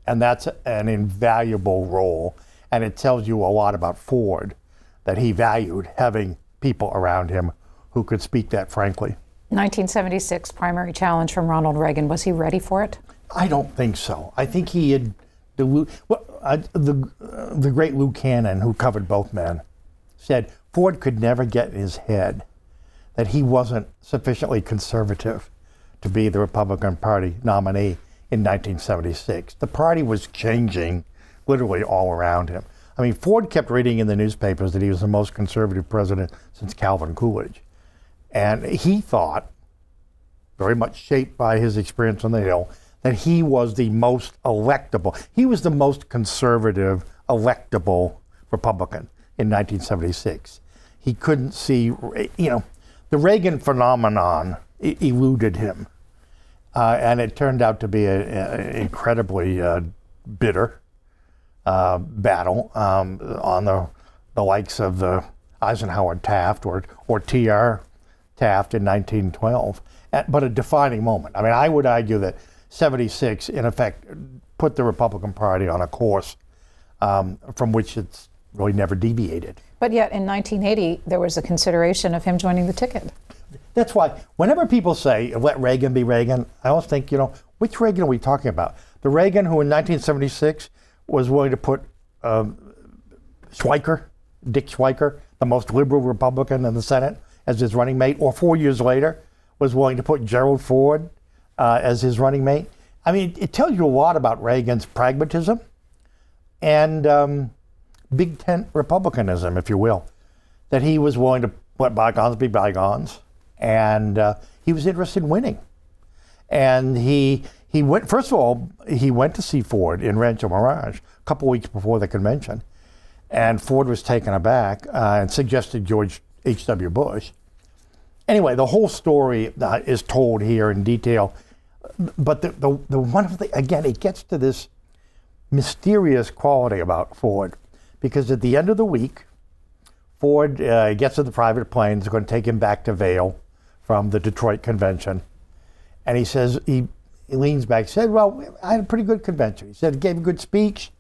And that's an invaluable role. And it tells you a lot about Ford, that he valued having people around him who could speak that frankly. 1976 primary challenge from Ronald Reagan. Was he ready for it? I don't think so. I think he had, the great Lou Cannon, who covered both men, said Ford could never get in his head that he wasn't sufficiently conservative to be the Republican Party nominee in 1976. The party was changing literally all around him. I mean, Ford kept reading in the newspapers that he was the most conservative president since Calvin Coolidge. And he thought, very much shaped by his experience on the Hill, that he was the most electable. He was the most conservative, electable Republican in 1976. He couldn't see, the Reagan phenomenon eluded him. And it turned out to be an incredibly bitter battle on the likes of the Eisenhower Taft or T.R. Taft in 1912, but a defining moment. I mean, I would argue that 76, in effect, put the Republican Party on a course from which it's really never deviated. But yet, in 1980, there was a consideration of him joining the ticket. That's why, whenever people say, let Reagan be Reagan, I always think, which Reagan are we talking about? The Reagan who in 1976 was willing to put Dick Schweiker, the most liberal Republican in the Senate, as his running mate, or 4 years later was willing to put Gerald Ford as his running mate. I mean, it tells you a lot about Reagan's pragmatism and big tent republicanism, if you will, that he was willing to let bygones be bygones, and he was interested in winning. And he went, first of all, he went to see Ford in Rancho Mirage a couple weeks before the convention, and Ford was taken aback and suggested George H.W. Bush. Anyway, the whole story is told here in detail, but the one of the, again, it gets to this mysterious quality about Ford, because at the end of the week, Ford gets in the private plane, is going to take him back to Vail from the Detroit convention, and he says, he leans back, said, well, I had a pretty good convention. He said, gave a good speech,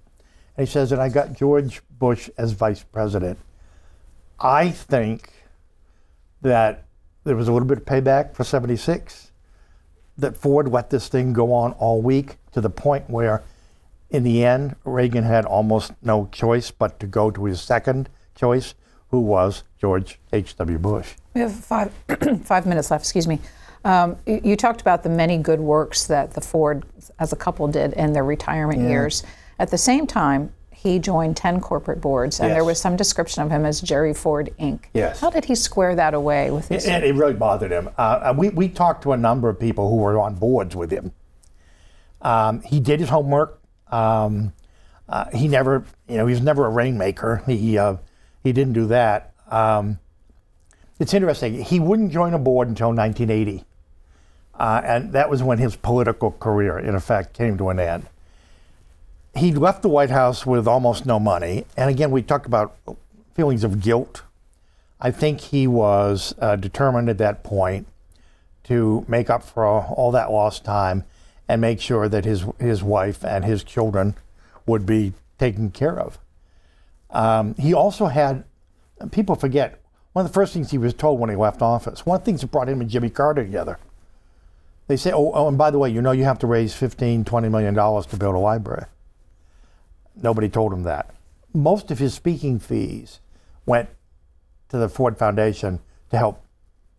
and he says, and I got George Bush as vice president. I think that there was a little bit of payback for 76, that Ford let this thing go on all week to the point where, in the end, Reagan had almost no choice but to go to his second choice, who was George H.W. Bush. We have 5 minutes left, excuse me. You talked about the many good works that the Ford as a couple did in their retirement years. At the same time, he joined 10 corporate boards, and there was some description of him as Jerry Ford, Inc. Yes. How did he square that away with his... It really bothered him. We talked to a number of people who were on boards with him. He did his homework. He never, he was never a rainmaker. He didn't do that. It's interesting. He wouldn't join a board until 1980. And that was when his political career, in effect, came to an end. He left the White House with almost no money. And again, we talked about feelings of guilt. I think he was determined at that point to make up for all that lost time and make sure that his wife and his children would be taken care of. He also had, people forget, one of the first things he was told when he left office, one of the things that brought him and Jimmy Carter together, they say, oh, and by the way, you have to raise $15-20 million to build a library. Nobody told him that. Most of his speaking fees went to the Ford Foundation to help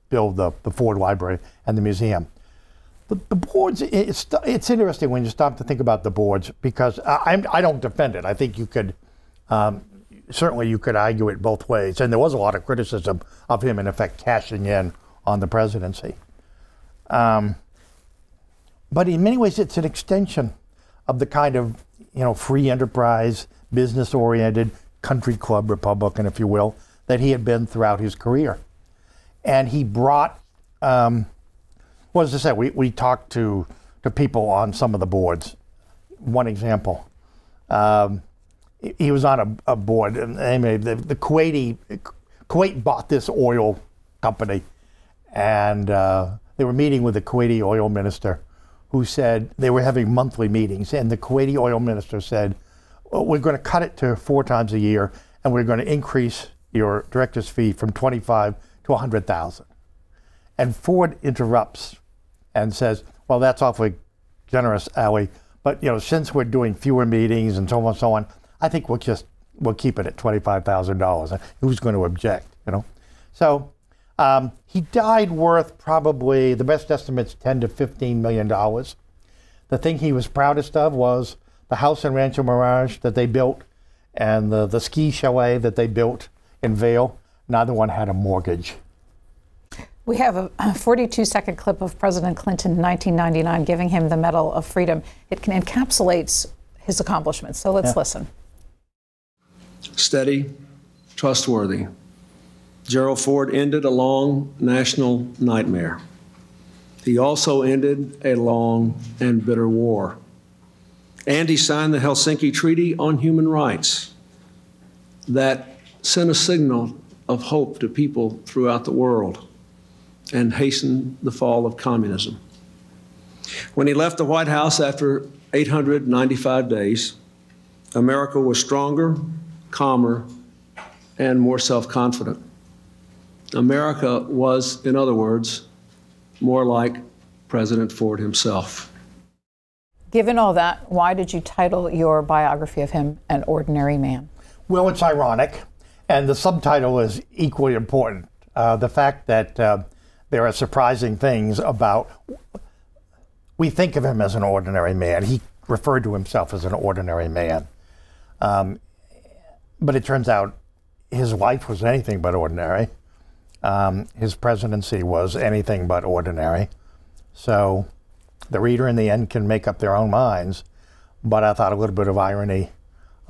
build the Ford Library and the museum. The boards, it's interesting when you stop to think about the boards, because I don't defend it. I think you could, certainly you could argue it both ways. And there was a lot of criticism of him, in effect, cashing in on the presidency. But in many ways, it's an extension of the kind of, free enterprise, business-oriented, country club Republican, if you will, that he had been throughout his career. And he brought, as I said, we talked to people on some of the boards. One example, he was on a board, and the Kuwait bought this oil company, and they were meeting with the Kuwaiti oil minister, who said they were having monthly meetings, and the Kuwaiti oil minister said, we're going to cut it to 4 times a year, and we're going to increase your director's fee from 25 to 100,000. And Ford interrupts and says, well, that's awfully generous, Ali, but since we're doing fewer meetings and so on and so on, I think we'll keep it at $25,000. And who's going to object, So he died worth probably, the best estimate's $10 to $15 million. The thing he was proudest of was the house in Rancho Mirage that they built and the ski chalet that they built in Vail. Neither one had a mortgage. We have a 42-second clip of President Clinton in 1999 giving him the Medal of Freedom. It encapsulates his accomplishments. So let's listen. Steady, trustworthy. Gerald Ford ended a long national nightmare. He also ended a long and bitter war. And he signed the Helsinki Treaty on Human Rights that sent a signal of hope to people throughout the world and hastened the fall of communism. When he left the White House after 895 days, America was stronger, calmer, and more self-confident. America was, in other words, more like President Ford himself. Given all that, why did you title your biography of him An Ordinary Man? Well, it's ironic, and the subtitle is equally important. The fact that there are surprising things about, we think of him as an ordinary man. He referred to himself as an ordinary man. But it turns out his life was anything but ordinary. His presidency was anything but ordinary. So the reader in the end can make up their own minds, but I thought a little bit of irony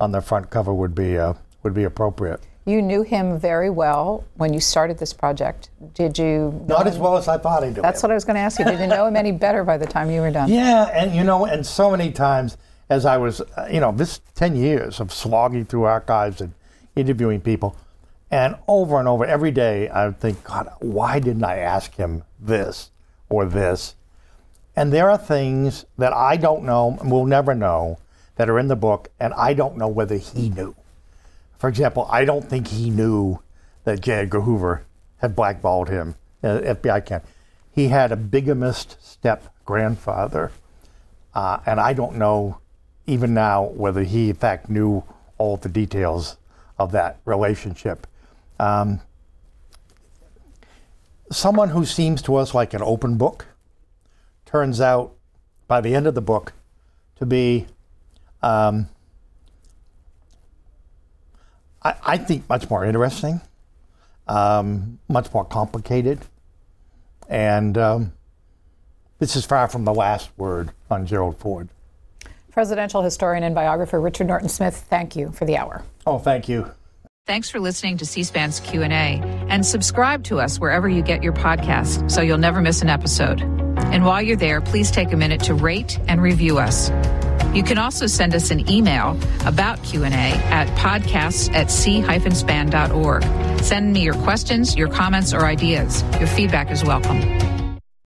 on the front cover would be appropriate. You knew him very well when you started this project. Did you? Not as well as I thought I did. That's what I was going to ask you. Did you know him any better by the time you were done? Yeah, and and so many times as I was, this 10 years of slogging through archives and interviewing people, and over every day I would think, God, why didn't I ask him this or this? And there are things that I don't know and will never know that are in the book, and I don't know whether he knew. For example, I don't think he knew that J. Edgar Hoover had blackballed him, FBI can. He had a bigamist step-grandfather, and I don't know even now whether he, in fact, knew all the details of that relationship. Someone who seems to us like an open book turns out, by the end of the book, to be, I think, much more interesting, much more complicated, and this is far from the last word on Gerald Ford. Presidential historian and biographer Richard Norton Smith, thank you for the hour. Oh, thank you. Thanks for listening to C-SPAN's Q&A, and subscribe to us wherever you get your podcasts so you'll never miss an episode. And while you're there, please take a minute to rate and review us. You can also send us an email about Q&A at podcasts@c-span.org. Send me your questions, your comments, or ideas. Your feedback is welcome.